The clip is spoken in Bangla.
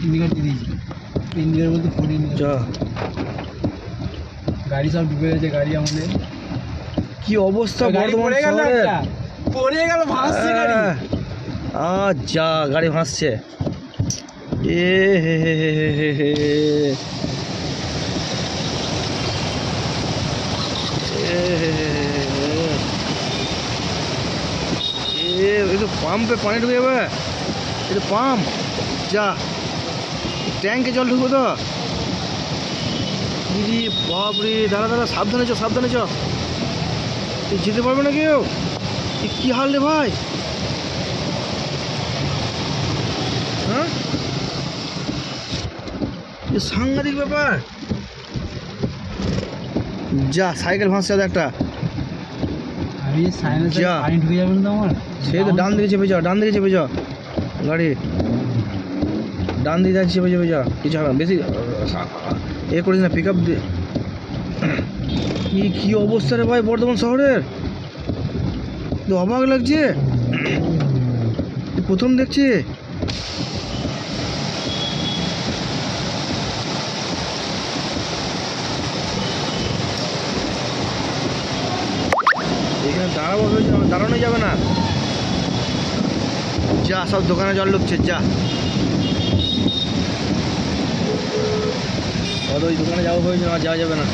ইন্ডিকেট দিয়ে দিয়েছি, ইন্ডিকের মধ্যে ফোন যা গাড়ি সব ডুবে গেছে, গাড়ি আমাদের কি অবস্থা গাড়ি বর্ধমান পড়ে গেল, শহরের। পড়ে গেল, ভাসছে গাড়ি। যা গাড়ি ভাসছে। এ হে হে হে হে হে হে। এ হে হে হে হে। একটু পাম্পে পানি ঢুকে যাবে, একটু পাম্প। যা ট্যাঙ্কে জল ঢুকবো তো। দিদি বাপরে, দাঁড়া দাঁড়া, সাবধানে চ সাবধানে চ, যেতে পারবে না কেউ। কি হাল রে ভাই, হ্যাঁ সাংঘাতিক ব্যাপার। যা সাইকেল ভাসছে একটা। আমি সাইলেন্সে পানি ঢুকে যাবে না তো আমার। সেই তো ডান দিকে চেপে যাও, ডান দিকে চেপে যাও, গাড়ি ডান দিকে চেপে চেপে যাও, কিছু হবে না, বেশি এ করিস না, পিক আপ। কি অবস্থা রে ভাই বর্ধমান শহরের, তো অবাক লাগছে, প্রথম দেখছি। এখানে দাঁড়ানো যাবে না। যা সব দোকানে জল ঢুকছে, যা ওই দোকানে যাওয়া হয়েছে, আর যাওয়া যাবে না।